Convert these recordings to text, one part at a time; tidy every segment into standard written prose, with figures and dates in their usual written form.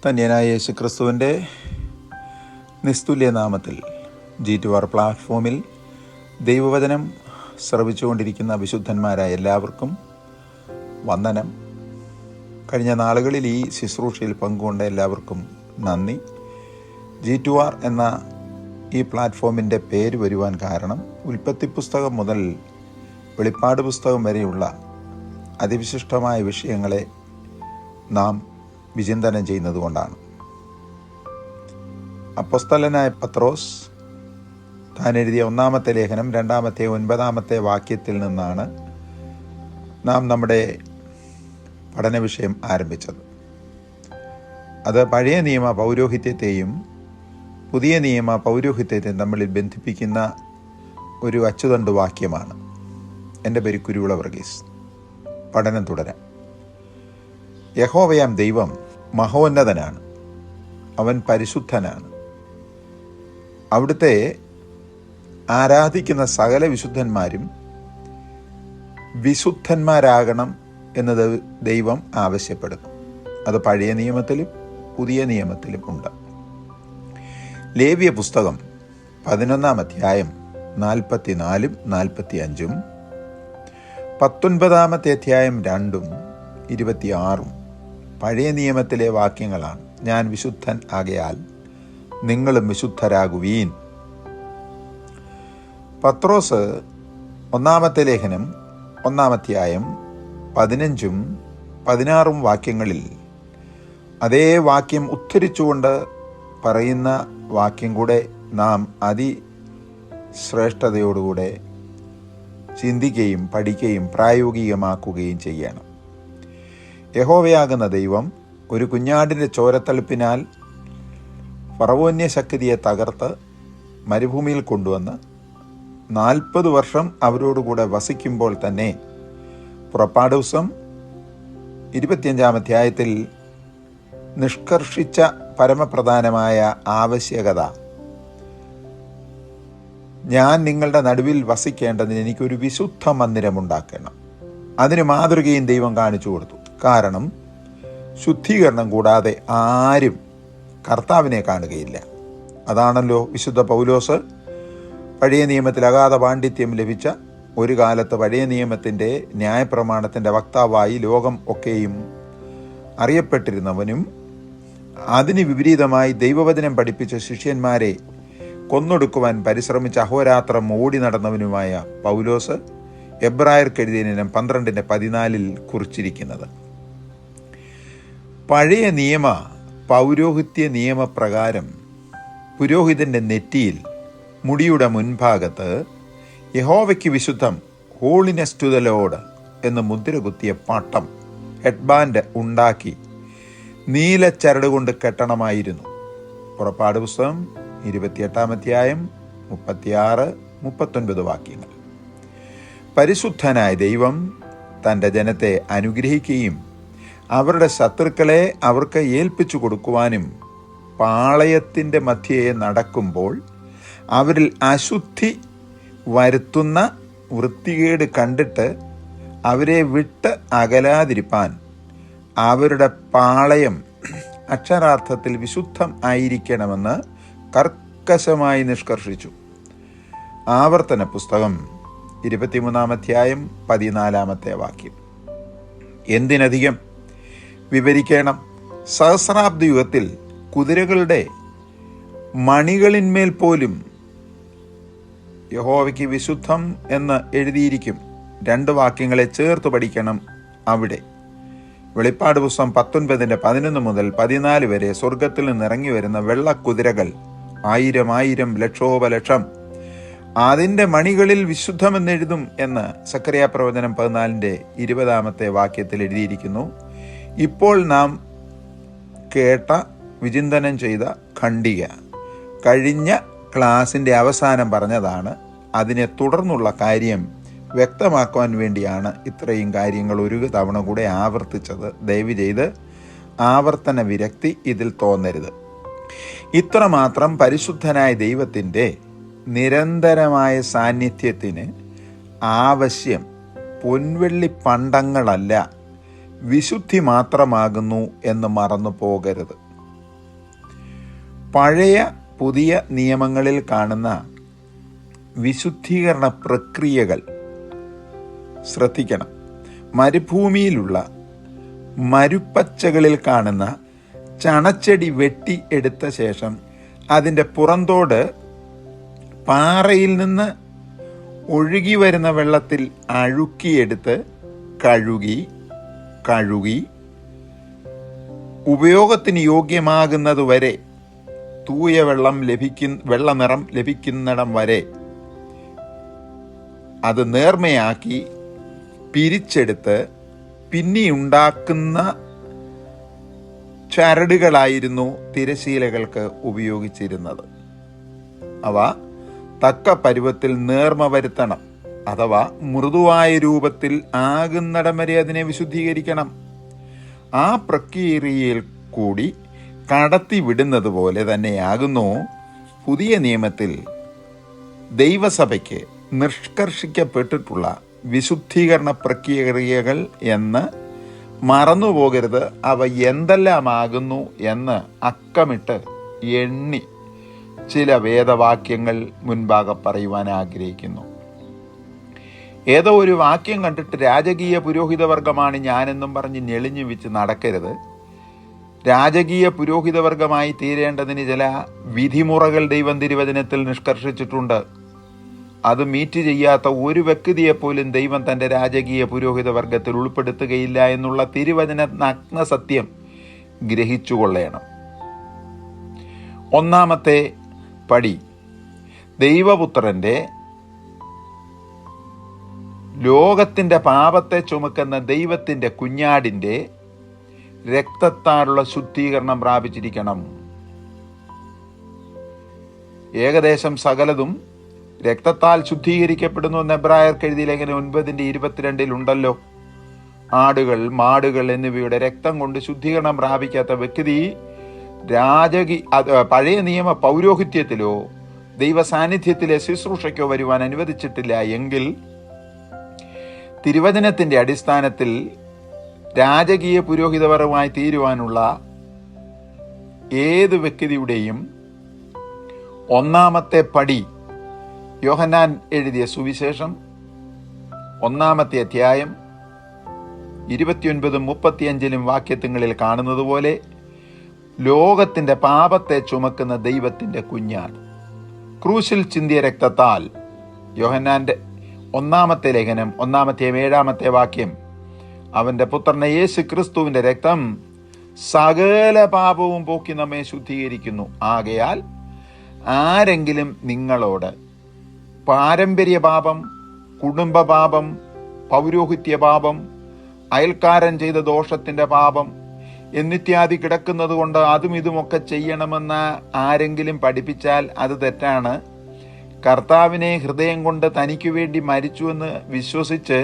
ധന്യനായ യേശു ക്രിസ്തുവിൻ്റെ നിസ്തുല്യ നാമത്തിൽ G2R പ്ലാറ്റ്ഫോമിൽ ദൈവവചനം ശ്രവിച്ചുകൊണ്ടിരിക്കുന്ന വിശുദ്ധന്മാരായ എല്ലാവർക്കും വന്ദനം. കഴിഞ്ഞ നാളുകളിൽ ഈ ശുശ്രൂഷയിൽ പങ്കുകൊണ്ട എല്ലാവർക്കും നന്ദി. G2R എന്ന ഈ പ്ലാറ്റ്ഫോമിൻ്റെ പേര് വരുവാൻ കാരണം ഉൽപ്പത്തി പുസ്തകം മുതൽ വെളിപ്പാട് പുസ്തകം വരെയുള്ള അതിവിശിഷ്ടമായ വിഷയങ്ങളെ നാം വിചിന്തനം ചെയ്യുന്നത് കൊണ്ടാണ്. അപ്പോസ്തലനായ പത്രോസ് താൻ എഴുതിയ 1-ാമത്തെ ലേഖനം 2-ാമത്തെ 9-ാമത്തെ വാക്യത്തിൽ നിന്നാണ് നാം നമ്മുടെ പഠന വിഷയം ആരംഭിച്ചത്. അത് പഴയ നിയമ പൗരോഹിത്യത്തെയും പുതിയ നിയമ പൗരോഹിത്യത്തെയും തമ്മിൽ ബന്ധിപ്പിക്കുന്ന ഒരു അച്ചുതണ്ട് വാക്യമാണ്. എൻ്റെ പേര് കുരുവിള വർഗീസ്. പഠനം തുടരാം. യഹോവയാം ദൈവം മഹോന്നതനാണ്, അവൻ പരിശുദ്ധനാണ്. അവിടുത്തെ ആരാധിക്കുന്ന സകല വിശുദ്ധന്മാരും വിശുദ്ധന്മാരാകണം എന്നത് ദൈവം ആവശ്യപ്പെടുന്നു. അത് പഴയ നിയമത്തിലും പുതിയ നിയമത്തിലും ഉണ്ട്. ലേവ്യ പുസ്തകം 11-ാം അധ്യായം 44-ഉം 45-ഉം 19-ാമത്തെ അധ്യായം 2-ഉം 26-ഉം പഴയ നിയമത്തിലെ വാക്യങ്ങളാണ്. ഞാൻ വിശുദ്ധൻ ആകയാൽ നിങ്ങളും വിശുദ്ധരാകുവീൻ. പത്രോസ് 1-ാമത്തെ ലേഖനം 1-ാം അധ്യായം 15-ഉം 16-ഉം വാക്യങ്ങളിൽ അതേ വാക്യം ഉദ്ധരിച്ചുകൊണ്ട് പറയുന്ന വാക്യം കൂടെ നാം അതിശ്രേഷ്ഠതയോടുകൂടെ ചിന്തിക്കുകയും പഠിക്കുകയും പ്രായോഗികമാക്കുകയും ചെയ്യണം. യഹോവയാകുന്ന ദൈവം ഒരു കുഞ്ഞാടിൻ്റെ ചോരത്തളിപ്പിനാൽ ഫറവോന്യ ശക്തിയെ തകർത്ത് മരുഭൂമിയിൽ കൊണ്ടുവന്ന് 40 വർഷം അവരോടുകൂടെ വസിക്കുമ്പോൾ തന്നെ പുറപ്പാട് ദിവസം 25-ാം അധ്യായത്തിൽ നിഷ്കർഷിച്ച പരമപ്രധാനമായ ആവശ്യകത, ഞാൻ നിങ്ങളുടെ നടുവിൽ വസിക്കേണ്ടതിന് എനിക്കൊരു വിശുദ്ധ മന്ദിരമുണ്ടാക്കണം. അതിന് മാതൃകയും ദൈവം കാണിച്ചു കൊടുത്തു. കാരണം ശുദ്ധീകരണം കൂടാതെ ആരും കർത്താവിനെ കാണുകയില്ല. അതാണല്ലോ വിശുദ്ധ പൗലോസ് പഴയ നിയമത്തിൽ അഗാധ പാണ്ഡിത്യം ലഭിച്ച ഒരു കാലത്ത് പഴയ നിയമത്തിൻ്റെ ന്യായപ്രമാണത്തിൻ്റെ വക്താവായി ലോകം ഒക്കെയും അറിയപ്പെട്ടിരുന്നവനും അതിന് വിപരീതമായി ദൈവവചനം പഠിപ്പിച്ച ശിഷ്യന്മാരെ കൊന്നൊടുക്കുവാൻ പരിശ്രമിച്ച അഹോരാത്രം ഓടി നടന്നവനുമായ പൗലോസ് എബ്രായർക്ക് എഴുതിയ 12-14 കുറിച്ചിരിക്കുന്നത്. പഴയ നിയമ പൗരോഹിത്യ നിയമപ്രകാരം പുരോഹിതൻ്റെ നെറ്റിയിൽ മുടിയുടെ മുൻഭാഗത്ത് യഹോവയ്ക്ക് വിശുദ്ധം, ഹോളിനെസ് ടു ദ ലോർഡ് എന്ന് മുദ്ര കുത്തിയ പട്ടം, ഹെഡ്ബാൻഡ് ഉണ്ടാക്കി നീലച്ചരട് കൊണ്ട് കെട്ടണമായിരുന്നു. പുറപ്പാട് പുസ്തകം 28-ാം അധ്യായം 36-39 വാക്യങ്ങൾ. പരിശുദ്ധനായ ദൈവം തൻ്റെ ജനത്തെ അനുഗ്രഹിക്കുകയും അവരുടെ ശത്രുക്കളെ അവർക്ക് ഏൽപ്പിച്ചു കൊടുക്കുവാനും പാളയത്തിൻ്റെ മധ്യേ നടക്കുമ്പോൾ അവരിൽ അശുദ്ധി വരുത്തുന്ന വൃത്തികേട് കണ്ടിട്ട് അവരെ വിട്ട് അകലാതിരിപ്പാൻ അവരുടെ പാളയം അക്ഷരാർത്ഥത്തിൽ വിശുദ്ധം ആയിരിക്കണമെന്ന് കർക്കശമായി നിഷ്കർഷിച്ചു. ആവർത്തന പുസ്തകം 23-ാം അധ്യായം 14-ാമത്തെ വാക്യം. എന്തിനധികം വിവരിക്കണം? സഹസ്രാബ്ദ യുഗത്തിൽ കുതിരകളുടെ മണികളിന്മേൽ പോലും യഹോവയ്ക്ക് വിശുദ്ധം എന്ന് എഴുതിയിരിക്കും. 2 വാക്യങ്ങളെ ചേർത്ത് പഠിക്കണം അവിടെ. വെളിപ്പാട് പുസ്തകം 19-11 മുതൽ 14 വരെ സ്വർഗത്തിൽ നിന്ന് ഇറങ്ങി വരുന്ന വെള്ളക്കുതിരകൾ 1000 ലക്ഷോപലക്ഷം അതിൻ്റെ മണികളിൽ വിശുദ്ധമെന്നെഴുതും എന്ന് സക്കറിയ പ്രവചനം 14-20 വാക്യത്തിൽ എഴുതിയിരിക്കുന്നു. ഇപ്പോൾ നാം കേട്ട വിചിന്തനം ചെയ്ത ഖണ്ഡിക കഴിഞ്ഞ ക്ലാസിൻ്റെ അവസാനം പറഞ്ഞതാണ്. അതിനെ തുടർന്നുള്ള കാര്യം വ്യക്തമാക്കുവാൻ വേണ്ടിയാണ് ഇത്രയും കാര്യങ്ങൾ ഒരു തവണ കൂടെ ആവർത്തിച്ചത്. ദയവ് ചെയ്ത് ആവർത്തന വിരക്തി ഇതിൽ തോന്നരുത്. ഇത്രമാത്രം പരിശുദ്ധനായ ദൈവത്തിൻ്റെ നിരന്തരമായ സാന്നിധ്യത്തിന് ആവശ്യം പൊൻവെള്ളി പണ്ടങ്ങളല്ല, വിശുദ്ധി മാത്രമാകുന്നു എന്ന് മറന്നു പോകരുത്. പഴയ പുതിയ നിയമങ്ങളിൽ കാണുന്ന വിശുദ്ധീകരണ പ്രക്രിയകൾ ശ്രദ്ധിക്കണം. മരുഭൂമിയിലുള്ള മരുപ്പച്ചകളിൽ കാണുന്ന ചണച്ചെടി വെട്ടി എടുത്ത ശേഷം അതിൻ്റെ പുറന്തോട് പാറയിൽ നിന്ന് ഒഴുകി വരുന്ന വെള്ളത്തിൽ അഴുക്കിയെടുത്ത് കഴുകി ഉപയോഗത്തിന് യോഗ്യമാകുന്നതുവരെ തൂയ വെള്ള നിറം ലഭിക്കുന്നിടം വരെ അത് നേർമയാക്കി പിരിച്ചെടുത്ത് പിന്നെയുണ്ടാക്കുന്ന ചരടുകളായിരുന്നു തിരശീലകൾക്ക് ഉപയോഗിച്ചിരുന്നത്. അവ തക്ക പരുവത്തിൽ നേർമ വരുത്തണം, അഥവാ മൃദുവായ രൂപത്തിൽ ആകുന്നിടം വരെ അതിനെ വിശുദ്ധീകരിക്കണം. ആ പ്രക്രിയയിൽ കൂടി കടത്തി വിടുന്നത് പോലെ തന്നെയാകുന്നു പുതിയ നിയമത്തിൽ ദൈവസഭയ്ക്ക് നിഷ്കർഷിക്കപ്പെട്ടിട്ടുള്ള വിശുദ്ധീകരണ പ്രക്രിയകൾ എന്ന് മറന്നുപോകരുത്. അവ എന്തെല്ലാമാകുന്നു എന്ന് അക്കമിട്ട് എണ്ണി ചില വേദവാക്യങ്ങൾ മുൻപാകെ പറയുവാൻ ആഗ്രഹിക്കുന്നു. ഏതോ ഒരു വാക്യം കണ്ടിട്ട് രാജകീയ പുരോഹിതവർഗമാണ് ഞാനെന്നും പറഞ്ഞ് ഞെളിഞ്ഞു വെച്ച് നടക്കരുത്. രാജകീയ പുരോഹിതവർഗമായി തീരേണ്ടതിന് ചില വിധിമുറകൾ ദൈവം തിരുവചനത്തിൽ നിഷ്കർഷിച്ചിട്ടുണ്ട്. അത് മീറ്റ് ചെയ്യാത്ത ഒരു വ്യക്തിയെപ്പോലും ദൈവം തൻ്റെ രാജകീയ പുരോഹിതവർഗത്തിൽ ഉൾപ്പെടുത്തുകയില്ല എന്നുള്ള തിരുവചന നഗ്ന സത്യം ഗ്രഹിച്ചുകൊള്ളണം. ഒന്നാമത്തെ പടി ദൈവപുത്രൻ്റെ ലോകത്തിൻ്റെ പാപത്തെ ചുമക്കുന്ന ദൈവത്തിൻ്റെ കുഞ്ഞാടിൻ്റെ രക്തത്താലുള്ള ശുദ്ധീകരണം പ്രാപിച്ചിരിക്കണം. ഏകദേശം സകലതും രക്തത്താൽ ശുദ്ധീകരിക്കപ്പെടുന്നു എന്ന് എബ്രായർക്ക് എഴുതിയ ലേഖനം 9:22 ഉണ്ടല്ലോ. ആടുകൾ, മാടുകൾ എന്നിവയുടെ രക്തം കൊണ്ട് ശുദ്ധീകരണം പ്രാപിക്കാത്ത വ്യക്തി പഴയ നിയമ പൗരോഹിത്യത്തിലോ ദൈവ സാന്നിധ്യത്തിലെ ശുശ്രൂഷയ്ക്കോ വരുവാൻ അനുവദിച്ചിട്ടില്ല എങ്കിൽ തിരുവചനത്തിൻ്റെ അടിസ്ഥാനത്തിൽ രാജകീയ പുരോഹിതപരമായി തീരുവാനുള്ള ഏത് വ്യക്തിയുടെയും ഒന്നാമത്തെ പടി യോഹന്നാൻ എഴുതിയ സുവിശേഷം 1-ാമത്തെ അധ്യായം 29-35 വാക്യങ്ങളിൽ കാണുന്നത് പോലെ ലോകത്തിൻ്റെ പാപത്തെ ചുമക്കുന്ന ദൈവത്തിൻ്റെ കുഞ്ഞാട് ക്രൂശിൽ ചിന്തിയ രക്തത്താൽ, യോഹന്നാൻ്റെ 1-ാമത്തെ ലേഖനം 1-ാമത്തെ വാക്യം, അവൻ്റെ പുത്രനെ യേശു ക്രിസ്തുവിൻ്റെ രക്തം സകല പാപവും പോക്കി നമ്മെ ശുദ്ധീകരിക്കുന്നു. ആകയാൽ ആരെങ്കിലും നിങ്ങളോട് പാരമ്പര്യ പാപം, കുടുംബ പാപം, പൗരോഹിത്യ പാപം, അയൽക്കാരൻ ചെയ്ത ദോഷത്തിൻ്റെ പാപം എന്നിത്യാദി കിടക്കുന്നത് കൊണ്ട് അതും ഇതുമൊക്കെ ചെയ്യണമെന്ന് ആരെങ്കിലും പഠിപ്പിച്ചാൽ അത് തെറ്റാണ്. കർത്താവിനെ ഹൃദയം കൊണ്ട് തനിക്കു വേണ്ടി മരിച്ചുവെന്ന് വിശ്വസിച്ച്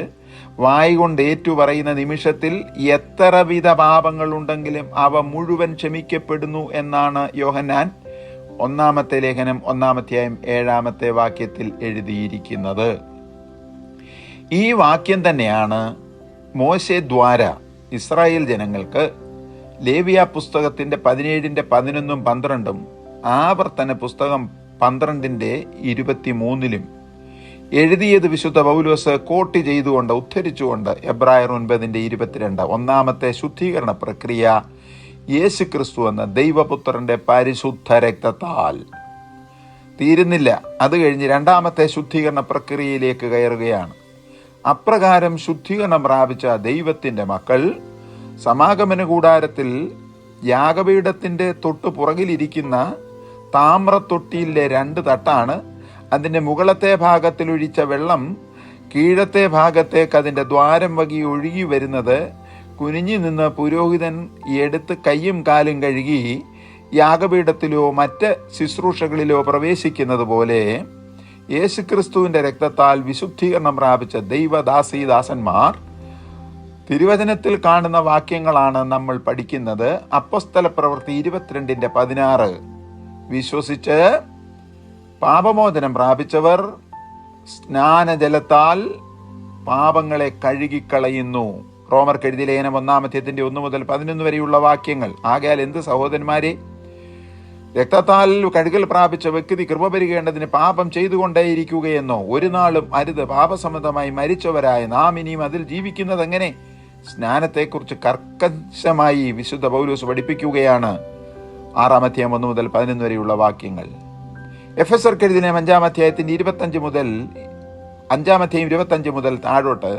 വായി കൊണ്ട് ഏറ്റുപറയുന്ന നിമിഷത്തിൽ എത്ര വിധ പാപങ്ങളുണ്ടെങ്കിലും അവ മുഴുവൻ ക്ഷമിക്കപ്പെടുന്നു എന്നാണ് യോഹന്നാൻ 1-ാമത്തെ ലേഖനം 1-ാം അധ്യായം 7-ാമത്തെ വാക്യത്തിൽ എഴുതിയിരിക്കുന്നത്. ഈ വാക്യം തന്നെയാണ് മോശെ ദ്വാര ഇസ്രായേൽ ജനങ്ങൾക്ക് ലേവ്യ പുസ്തകത്തിൻ്റെ 17-11-12 ആവർത്തന പുസ്തകം 12-23 എഴുതിയത്. വിശുദ്ധ പൗലോസ് കോട്ട് ചെയ്തുകൊണ്ട് ഉദ്ധരിച്ചുകൊണ്ട് എബ്രായർ 9:22 ഒന്നാമത്തെ ശുദ്ധീകരണ പ്രക്രിയ യേശു ക്രിസ്തു എന്ന ദൈവപുത്രന്റെ പരിശുദ്ധ രക്തത്താൽ തീരുന്നില്ല. അത് കഴിഞ്ഞ് 2-ാമത്തെ ശുദ്ധീകരണ പ്രക്രിയയിലേക്ക് കയറുകയാണ്. അപ്രകാരം ശുദ്ധീകരണം പ്രാപിച്ച ദൈവത്തിൻ്റെ മക്കൾ സമാഗമന കൂടാരത്തിൽ യാഗപീഠത്തിൻ്റെ തൊട്ടു പുറകിലിരിക്കുന്ന താമ്രത്തൊട്ടിയിലെ 2 തട്ടാണ്. അതിൻ്റെ മുകളത്തെ ഭാഗത്തിൽ ഒഴിച്ച വെള്ളം കീഴത്തെ ഭാഗത്തേക്ക് അതിൻ്റെ ദ്വാരം വകി ഒഴുകി വരുന്നത് കുനിഞ്ഞു നിന്ന് പുരോഹിതൻ എടുത്ത് കയ്യും കാലും കഴുകി യാഗപീഠത്തിലോ മറ്റ് ശുശ്രൂഷകളിലോ പ്രവേശിക്കുന്നത് പോലെ യേശുക്രിസ്തുവിൻ്റെ രക്തത്താൽ വിശുദ്ധീകരണം പ്രാപിച്ച ദൈവദാസീദാസന്മാർ തിരുവചനത്തിൽ കാണുന്ന വാക്യങ്ങളാണ് നമ്മൾ പഠിക്കുന്നത്. അപ്പോസ്തല പ്രവൃത്തി 22:16 വിശ്വസിച്ച് പാപമോചനം പ്രാപിച്ചവർ സ്നാനജലത്താൽ പാപങ്ങളെ കഴുകിക്കളയുന്നു. റോമർക്ക് എഴുതിയ ലേഖനം 1-ാം അധ്യായത്തിന്റെ 1 മുതൽ 11 വരെയുള്ള വാക്യങ്ങൾ. ആകയാൽ എന്ത് സഹോദരന്മാരെ, രക്തത്താൽ കഴുകൽ പ്രാപിച്ച വ്യക്തി കൃപ പെരുകേണ്ടതിന് പാപം ചെയ്തുകൊണ്ടേയിരിക്കുകയെന്നോ ഒരു നാളും അരുത്. പാപസംബന്ധമായി മരിച്ചവരായ നാം ഇനിയും അതിൽ ജീവിക്കുന്നത് എങ്ങനെ? സ്നാനത്തെക്കുറിച്ച് കർക്കശമായി വിശുദ്ധ പൗലോസ് പഠിപ്പിക്കുകയാണ്. 6 അധ്യായം 1 മുതൽ 11 വരെയുള്ള വാക്യങ്ങൾ. എഫെസർക്ക് എഴുതിയ 5 അധ്യായത്തിന്റെ 25 മുതൽ താഴോട്ട്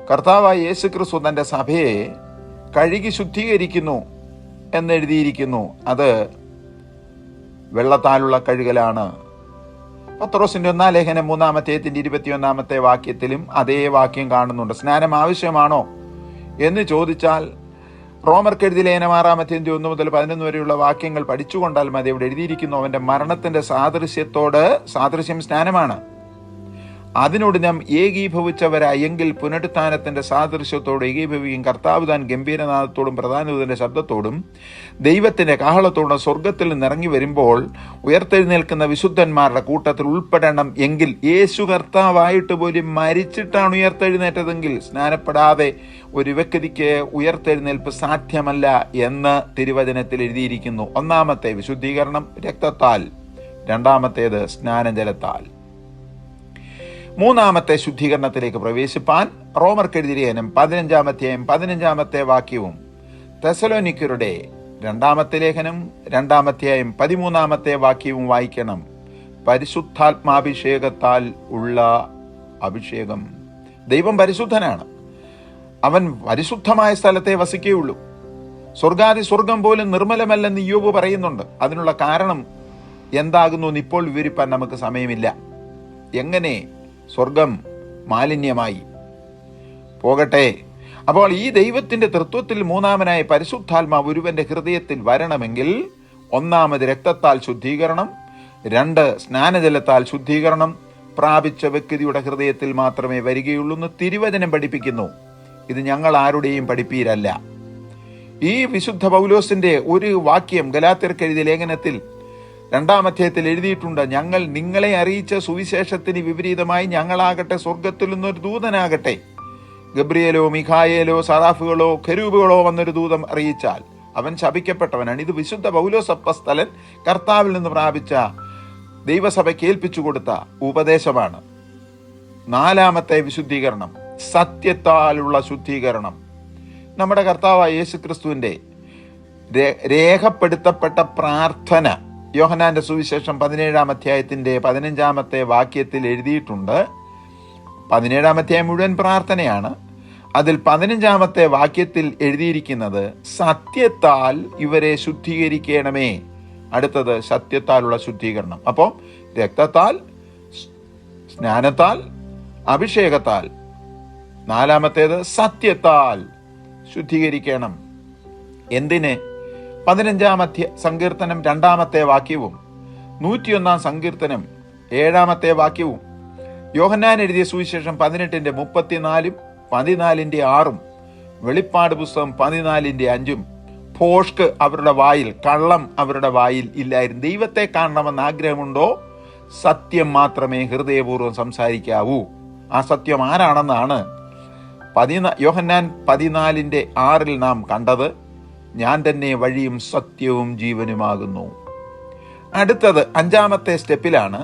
കർത്താവായ യേശു ക്രിസ്തു തന്റെ സഭയെ കഴുകി ശുദ്ധീകരിക്കുന്നു എന്നെഴുതിയിരിക്കുന്നു. അത് വെള്ളത്താലുള്ള കഴുകലാണ്. പത്രോസിന്റെ 1 ലേഖനം 3 അധ്യായത്തിന്റെ 21 വാക്യത്തിലും അതേ വാക്യം കാണുന്നുണ്ട്. സ്നാനം ആവശ്യമാണോ എന്ന് ചോദിച്ചാൽ റോമർക്ക് എഴുതിയ ലേഖനം 6 അധ്യായത്തിന്റെ 1 മുതൽ 11 വരെയുള്ള വാക്യങ്ങൾ പഠിച്ചുകൊണ്ടാൽ മതി. അവിടെ എഴുതിയിരിക്കുന്നു, അവന്റെ മരണത്തിന്റെ സാദൃശ്യം സ്നാനമാണ്. അതിനോട് നാം ഏകീഭവിച്ചവരായെങ്കിൽ പുനരുത്ഥാനത്തിന്റെ സാദൃശ്യത്തോട് ഏകീഭവിക്കും. കർത്താവ് താൻ ഗംഭീരനാദത്തോടും പ്രധാനദൂതന്റെ ശബ്ദത്തോടും ദൈവത്തിന്റെ കാഹളത്തോടും സ്വർഗത്തിൽ നിന്ന് ഇറങ്ങി വരുമ്പോൾ ഉയർത്തെഴുന്നേൽക്കുന്ന വിശുദ്ധന്മാരുടെ കൂട്ടത്തിൽ ഉൾപ്പെടണം എങ്കിൽ യേശു കർത്താവായിട്ട് പോലും മരിച്ചിട്ടാണ് ഉയർത്തെഴുന്നേറ്റതെങ്കിൽ സ്നാനപ്പെടാതെ ഒരു വ്യക്തിക്ക് ഉയർത്തെഴുന്നേൽപ്പ് സാധ്യമല്ല എന്ന് തിരുവചനത്തിൽ എഴുതിയിരിക്കുന്നു. ഒന്നാമത്തെ വിശുദ്ധീകരണം രക്തത്താൽ, രണ്ടാമത്തേത് സ്നാനജലത്താൽ. മൂന്നാമത്തെ ശുദ്ധീകരണത്തിലേക്ക് പ്രവേശിപ്പാൻ റോമർക്ക് എഴുതിയ ലേഖനം 15 അധ്യായം 15 വാക്യവും തെസലോനിക്കരുടെ 2 ലേഖനം 2 അധ്യായം 13 വാക്യവും വായിക്കണം. പരിശുദ്ധാത്മാഭിഷേകത്താൽ ഉള്ള അഭിഷേകം. ദൈവം പരിശുദ്ധനാണ്. അവൻ പരിശുദ്ധമായ സ്ഥലത്തെ വസിക്കുകയുള്ളൂ. സ്വർഗം പോലും നിർമ്മലമല്ലെന്ന് ഇയ്യോബ് പറയുന്നുണ്ട്. അതിനുള്ള കാരണം എന്താകുന്നു എന്ന് ഇപ്പോൾ വിവരിപ്പാൻ നമുക്ക് സമയമില്ല. എങ്ങനെ സ്വർഗം മാലിന്യമായി പോകട്ടെ? അപ്പോൾ ഈ ദൈവത്തിന്റെ തൃത്വത്തിൽ മൂന്നാമനായ പരിശുദ്ധാത്മാവ് ഒരുവന്റെ ഹൃദയത്തിൽ വരണമെങ്കിൽ 1 രക്തത്താൽ ശുദ്ധീകരണം, 2 സ്നാനജലത്താൽ ശുദ്ധീകരണം പ്രാപിച്ച വ്യക്തിയുടെ ഹൃദയത്തിൽ മാത്രമേ വരികയുള്ളൂ എന്ന് തിരുവചനം പഠിപ്പിക്കുന്നു. ഇത് ഞങ്ങൾ ആരുടെയും പഠിപ്പീരല്ല. ഈ വിശുദ്ധ പൗലോസിന്റെ ഒരു വാക്യം ഗലാത്യർക്ക് എഴുതിയ ലേഖനത്തിൽ 2 അധ്യായത്തിൽ എഴുതിയിട്ടുണ്ട്. ഞങ്ങൾ നിങ്ങളെ അറിയിച്ച സുവിശേഷത്തിന് വിപരീതമായി ഞങ്ങളാകട്ടെ സ്വർഗത്തിൽ നിന്നൊരു ദൂതനാകട്ടെ, ഗബ്രിയേലോ മിഖായേലോ സറാഫുകളോ ഖെരൂബുകളോ വന്നൊരു ദൂതം അറിയിച്ചാൽ അവൻ ശപിക്കപ്പെട്ടവനാണ്. ഇത് വിശുദ്ധ പൗലോസ് അപ്പസ്തലൻ കർത്താവിൽ നിന്ന് പ്രാപിച്ച ദൈവസഭയ്ക്ക് ഏൽപ്പിച്ചു കൊടുത്ത ഉപദേശമാണ്. 4 വിശുദ്ധീകരണം സത്യത്താലുള്ള ശുദ്ധീകരണം. നമ്മുടെ കർത്താവായ യേശുക്രിസ്തുവിന്റെ രേഖപ്പെടുത്തപ്പെട്ട പ്രാർത്ഥന യോഹന്നാന്റെ സുവിശേഷം 17 അധ്യായത്തിന്റെ 15 വാക്യത്തിൽ എഴുതിയിട്ടുണ്ട്. 17 അധ്യായം മുഴുവൻ പ്രാർത്ഥനയാണ്. അതിൽ 15 വാക്യത്തിൽ എഴുതിയിരിക്കുന്നത് സത്യത്താൽ ഇവരെ ശുദ്ധീകരിക്കണമേ. അടുത്തത് സത്യത്താലുള്ള ശുദ്ധീകരണം. അപ്പോൾ രക്തത്താൽ, സ്നാനത്താൽ, അഭിഷേകത്താൽ, 4 സത്യത്താൽ ശുദ്ധീകരിക്കണം. എന്തിന്? 15 സങ്കീർത്തനം 2 വാക്യവും 101 സങ്കീർത്തനം 7 വാക്യവും യോഹന്നാൻ എഴുതിയ സുവിശേഷം 18:34, 14:6, വെളിപ്പാട് പുസ്തകം 14:5. ഭോഷ്ക് അവരുടെ വായിൽ, കള്ളം അവരുടെ വായിൽ ഇല്ലായിരുന്നു. ദൈവത്തെ കാണണമെന്ന് ആഗ്രഹമുണ്ടോ? സത്യം മാത്രമേ ഹൃദയപൂർവ്വം സംസാരിക്കാവൂ. ആ സത്യം ആരാണെന്നാണ് യോഹന്നാൻ 14:6 നാം കണ്ടത്. ഞാൻ തന്നെ വഴിയും സത്യവും ജീവനുമാകുന്നു. അടുത്തത് 5 സ്റ്റെപ്പിലാണ്.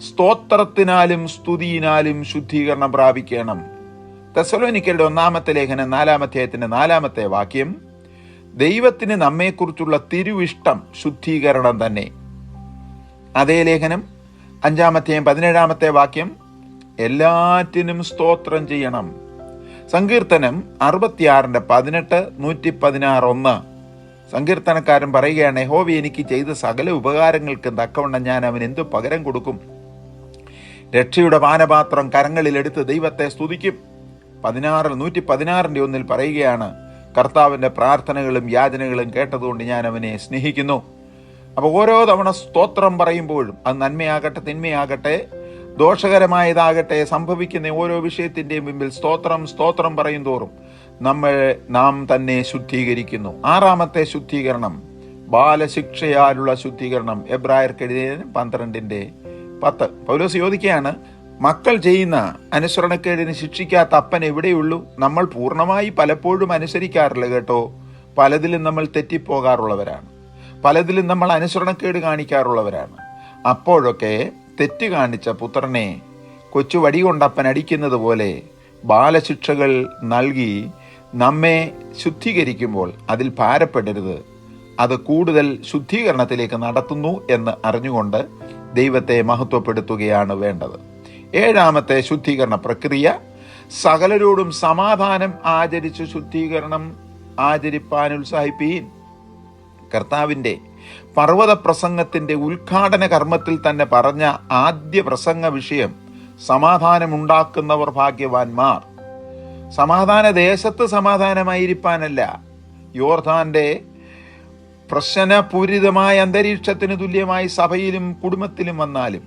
സ്തോത്രത്തിനാലും സ്തുതിയിനാലും ശുദ്ധീകരണം പ്രാപിക്കണം. തെസലോനിക്കരുടെ 1 ലേഖനം 4 അധ്യായത്തിന്റെ 4 വാക്യം, ദൈവത്തിന് നമ്മെക്കുറിച്ചുള്ള തിരുവിഷ്ടം ശുദ്ധീകരണം തന്നെ. അതേ ലേഖനം 5 അധ്യായം 17 വാക്യം, എല്ലാറ്റിനും സ്തോത്രം ചെയ്യണം. സങ്കീർത്തനം 66:18, 116:1. സങ്കീർത്തനക്കാരൻ പറയുകയാണ്, യഹോവ എനിക്ക് ചെയ്ത സകല ഉപകാരങ്ങൾക്കും തക്കവണ്ണം ഞാൻ അവൻ എന്തു പകരം കൊടുക്കും? രക്ഷയുടെ പാനപാത്രം കരങ്ങളിലെടുത്ത് ദൈവത്തെ സ്തുതിക്കും. 116:1 പറയുകയാണ്, കർത്താവിന്റെ പ്രാർത്ഥനകളും യാചനകളും കേട്ടതുകൊണ്ട് ഞാൻ അവനെ സ്നേഹിക്കുന്നു. അപ്പോൾ ഓരോ തവണ സ്തോത്രം പറയുമ്പോഴും അത് നന്മയാകട്ടെ തിന്മയാകട്ടെ ദോഷകരമായതാകട്ടെ സംഭവിക്കുന്ന ഓരോ വിഷയത്തിന്റെയും മുമ്പിൽ സ്തോത്രം പറയും തോറും നാം തന്നെ ശുദ്ധീകരിക്കുന്നു. 6 ശുദ്ധീകരണം ബാലശിക്ഷയാലുള്ള ശുദ്ധീകരണം. എബ്രായർക്ക് എഴുതിയ 12:10 പൗലോസ് ചോദിക്കുകയാണ്, മക്കൾ ചെയ്യുന്ന അനുസരണക്കേടിന് ശിക്ഷിക്കാത്ത അപ്പൻ എവിടെയുള്ളൂ? നമ്മൾ പൂർണ്ണമായി പലപ്പോഴും അനുസരിക്കാറില്ല കേട്ടോ. പലതിലും നമ്മൾ തെറ്റിപ്പോകാറുള്ളവരാണ്. പലതിലും നമ്മൾ അനുസരണക്കേട് കാണിക്കാറുള്ളവരാണ്. അപ്പോഴൊക്കെ തെറ്റ് കാണിച്ച പുത്രനെ കൊച്ചു വടി കൊണ്ടപ്പൻ അടിക്കുന്നത് പോലെ ബാലശിക്ഷകൾ നൽകി നമ്മെ ശുദ്ധീകരിക്കുമ്പോൾ അതിൽ ഭാരപ്പെടരുത്. അത് കൂടുതൽ ശുദ്ധീകരണത്തിലേക്ക് നടത്തുന്നു എന്ന് അറിഞ്ഞുകൊണ്ട് ദൈവത്തെ മഹത്വപ്പെടുത്തുകയാണ് വേണ്ടത്. 7ാമത്തെ ശുദ്ധീകരണ പ്രക്രിയ, സകലരോടും സമാധാനം ആചരിച്ച് ശുദ്ധീകരണം ആചരിപ്പാൻ ഉത്സാഹിപ്പീൻ. കർത്താവിൻ്റെ പർവ്വത പ്രസംഗത്തിൻ്റെ ഉദ്ഘാടന കർമ്മത്തിൽ തന്നെ പറഞ്ഞ ആദ്യ പ്രസംഗ വിഷയം സമാധാനമുണ്ടാക്കുന്നവർ ഭാഗ്യവാന്മാർ. സമാധാന ദേശത്ത് സമാധാനമായിരിക്കാനല്ല, യോർദാന്റെ പ്രശ്നപൂരിതമായ അന്തരീക്ഷത്തിന് തുല്യമായി സഭയിലും കുടുംബത്തിലും വന്നാലും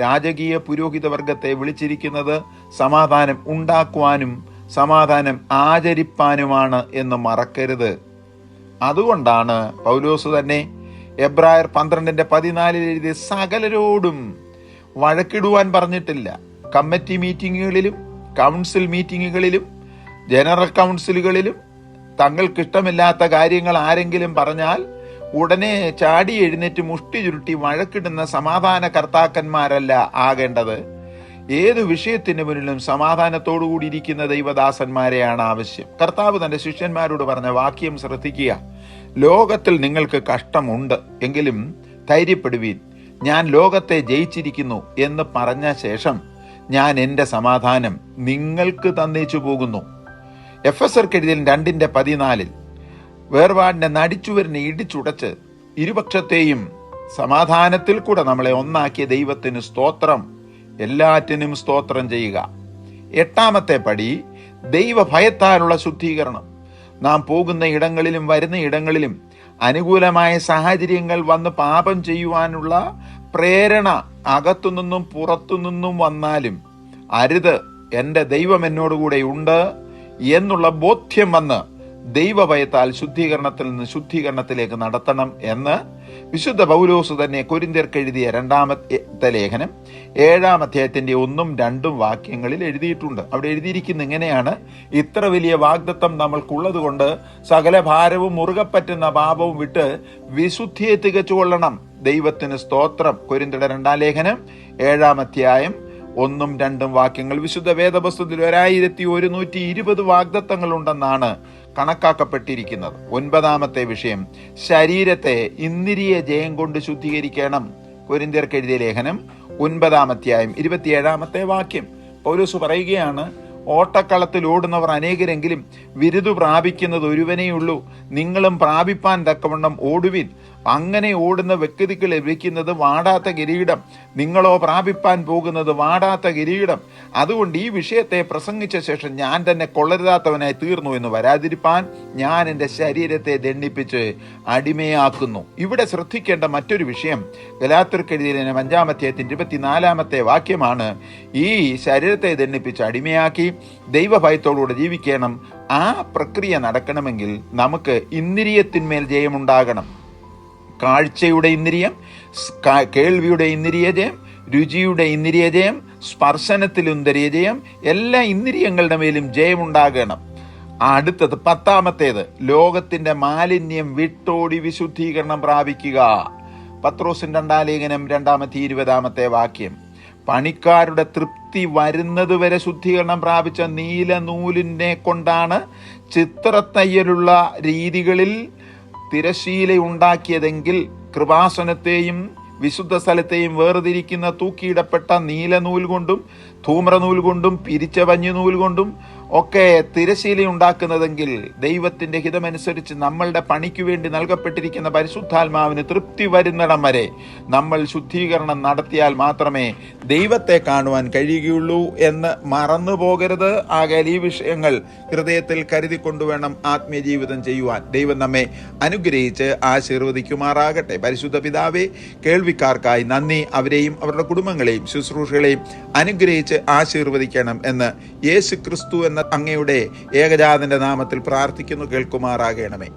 രാജകീയ പുരോഹിത വർഗത്തെ വിളിച്ചിരിക്കുന്നത് സമാധാനം ഉണ്ടാക്കുവാനും സമാധാനം ആചരിപ്പാനുമാണ് എന്ന് മറക്കരുത്. അതുകൊണ്ടാണ് പൗലോസ് തന്നെ എബ്രായർ 12:14 എഴുതിയ സകലരോടും വഴക്കിടുവാൻ പറഞ്ഞിട്ടില്ല. കമ്മിറ്റി മീറ്റിങ്ങുകളിലും കൗൺസിൽ മീറ്റിങ്ങുകളിലും ജനറൽ കൗൺസിലുകളിലും തങ്ങൾക്കിഷ്ടമില്ലാത്ത കാര്യങ്ങൾ ആരെങ്കിലും പറഞ്ഞാൽ ഉടനെ ചാടി എഴുന്നേറ്റ് മുഷ്ടി ചുരുട്ടി വഴക്കിടുന്ന സമാധാന കർത്താക്കന്മാരല്ല ആകേണ്ടത്. ഏതു വിഷയത്തിന് മുന്നിലും സമാധാനത്തോടുകൂടി ഇരിക്കുന്ന ദൈവദാസന്മാരെയാണ് ആവശ്യം. കർത്താവ് തന്റെ ശിഷ്യന്മാരോട് പറഞ്ഞ വാക്യം ശ്രദ്ധിക്കുക. ലോകത്തിൽ നിങ്ങൾക്ക് കഷ്ടമുണ്ട്, എങ്കിലും ധൈര്യപ്പെടുവീൻ, ഞാൻ ലോകത്തെ ജയിച്ചിരിക്കുന്നു എന്ന് പറഞ്ഞ ശേഷം ഞാൻ എൻ്റെ സമാധാനം നിങ്ങൾക്ക് തന്നേച്ചു പോകുന്നു. എഫെസർക്ക് എഴുതിയ 2:14 വേർപാടിന്റെ നടിച്ചുവരിനെ ഇടിച്ചുടച്ച് ഇരുപക്ഷത്തെയും സമാധാനത്തിൽ കൂടെ നമ്മളെ ഒന്നാക്കിയ ദൈവത്തിന് സ്തോത്രം, എല്ലാറ്റിനും സ്തോത്രം ചെയ്യുക. 8ാമത്തെ പടി, ദൈവഭയത്താലുള്ള ശുദ്ധീകരണം. നാം പോകുന്ന ഇടങ്ങളിലും വരുന്ന ഇടങ്ങളിലും അനുകൂലമായ സാഹചര്യങ്ങൾ വന്ന് പാപം ചെയ്യുവാനുള്ള പ്രേരണ അകത്തുനിന്നും പുറത്തുനിന്നും വന്നാലും അരുത്, എൻ്റെ ദൈവം എന്നോടുകൂടെ ഉണ്ട് എന്നുള്ള ബോധ്യം വന്ന് ദൈവഭയത്താൽ ശുദ്ധീകരണത്തിൽ നിന്ന് ശുദ്ധീകരണത്തിലേക്ക് നടത്തണം എന്ന് വിശുദ്ധ പൗലോസ് തന്നെ കൊരിന്ത്യർക്ക് എഴുതിയ 2ാമത്തെ ലേഖനം 7-ാം അധ്യായത്തിന്റെ 1-2 വാക്യങ്ങളിൽ എഴുതിയിട്ടുണ്ട്. അവിടെ എഴുതിയിരിക്കുന്ന ഇങ്ങനെയാണ്: ഇത്ര വലിയ വാഗ്ദത്തം നമ്മൾക്കുള്ളത് കൊണ്ട് സകല ഭാരവും മുറുകെ പറ്റുന്ന പാപവും വിട്ട് വിശുദ്ധിയെ തികച്ചുകൊള്ളണം. ദൈവത്തിന് സ്തോത്രം. കൊരിന്ത്യരുടെ 2-ാം ലേഖനം 7-ാം അധ്യായം 1-2 വാക്യങ്ങൾ. വിശുദ്ധ വേദപുസ്തകത്തിൽ 1120 വാഗ്ദത്തങ്ങൾ ഉണ്ടെന്നാണ് കണക്കാക്കപ്പെട്ടിരിക്കുന്നത്. 9ാമത്തെ വിഷയം, ശരീരത്തെ ഇന്ദ്രിയ ജയം കൊണ്ട് ശുദ്ധീകരിക്കണം. കൊരിന്ത്യർക്ക് എഴുതിയ ലേഖനം 9-ാം അധ്യായം 27-ാമത്തെ വാക്യം. പൗലോസ് പറയുകയാണ്, ഓട്ടക്കളത്തിൽ ഓടുന്നവർ അനേകരെങ്കിലും വിരുദു പ്രാപിക്കുന്നത് ഒരുവനേയുള്ളൂ. നിങ്ങളും പ്രാപിപ്പാൻ തക്കവണ്ണം ഓടുവിൻ. അങ്ങനെ ഓടുന്ന വ്യക്തികൾ ലഭിക്കുന്നത് വാടാത്ത കിരീടം, നിങ്ങളോ പ്രാപിപ്പാൻ പോകുന്നത് വാടാത്ത കിരീടം. അതുകൊണ്ട് ഈ വിഷയത്തെ പ്രസംഗിച്ച ശേഷം ഞാൻ തന്നെ കൊള്ളരുതാത്തവനായി തീർന്നു എന്ന് വരാതിരിപ്പാൻ ഞാൻ എൻ്റെ ശരീരത്തെ ദണ്ഡിപ്പിച്ച് അടിമയാക്കുന്നു. ഇവിടെ ശ്രദ്ധിക്കേണ്ട മറ്റൊരു വിഷയം ഗലാത്യർക്ക് എഴുതിയ 5-ാം അധ്യായത്തിന്റെ 24-ാമത്തെ വാക്യമാണ്. ഈ ശരീരത്തെ ദണ്ഡിപ്പിച്ച് അടിമയാക്കി ദൈവഭയത്തോടുകൂടെ ജീവിക്കണം. ആ പ്രക്രിയ നടക്കണമെങ്കിൽ നമുക്ക് ഇന്ദ്രിയത്തിന്മേൽ ജയമുണ്ടാകണം. കാഴ്ചയുടെ ഇന്ദ്രിയം, കേൾവിയുടെ ഇന്ദ്രിയ ജയം, രുചിയുടെ ഇന്ദ്രിയ ജയം, സ്പർശനത്തിൽ ഇന്ദ്രിയ ജയം, എല്ലാ ഇന്ദ്രിയങ്ങളുടെ മേലും ജയമുണ്ടാകണം. അടുത്തത് 10ാമത്തേത്, ലോകത്തിന്റെ മാലിന്യം വിട്ടോടി വിശുദ്ധീകരണം പ്രാപിക്കുക. പത്രോസിന്റെ 2-ാം ലേഖനം 2-20 വാക്യം. പണിക്കാരുടെ തൃപ്തി വരുന്നത് വരെ ശുദ്ധീകരണം പ്രാപിച്ച നീല നൂലിനെ കൊണ്ടാണ് ചിത്രത്തയ്യലുള്ള രീതികളിൽ തിരശീല ഉണ്ടാക്കിയതെങ്കിൽ കൃപാസനത്തെയും വിശുദ്ധ സ്ഥലത്തെയും വേർതിരിക്കുന്ന തൂക്കിയിടപ്പെട്ട നീലനൂൽ കൊണ്ടും ധൂമ്രനൂൽ കൊണ്ടും പിരിച്ച പഞ്ഞുനൂൽ കൊണ്ടും ഒക്കെ തിരശീല ഉണ്ടാക്കുന്നതെങ്കിൽ ദൈവത്തിന്റെ ഹിതമനുസരിച്ച് നമ്മളുടെ പണിക്ക് വേണ്ടി നൽകപ്പെട്ടിരിക്കുന്ന പരിശുദ്ധാത്മാവിന് തൃപ്തി വരുന്നിടം വരെ നമ്മൾ ശുദ്ധീകരണം നടത്തിയാൽ മാത്രമേ ദൈവത്തെ കാണുവാൻ കഴിയുകയുള്ളൂ എന്ന് മറന്നു പോകരുത്. ആകയാൽ ഈ വിഷയങ്ങൾ ഹൃദയത്തിൽ കരുതി കൊണ്ടുവേണം ആത്മീയ ജീവിതം ചെയ്യുവാൻ. ദൈവം നമ്മെ അനുഗ്രഹിച്ച് ആശീർവദിക്കുമാറാകട്ടെ. പരിശുദ്ധ പിതാവേ, കേൾവിക്കാർക്കായി നന്ദി. അവരെയും അവരുടെ കുടുംബങ്ങളെയും ശുശ്രൂഷകളെയും അനുഗ്രഹിച്ച് ആശീർവദിക്കണം എന്ന് യേശു ക്രിസ്തു എന്ന അങ്ങയുടെ ഏകജാതന്റെ നാമത്തിൽ പ്രാർത്ഥിക്കുന്നു. കേൾക്കുമാറാകണമേ.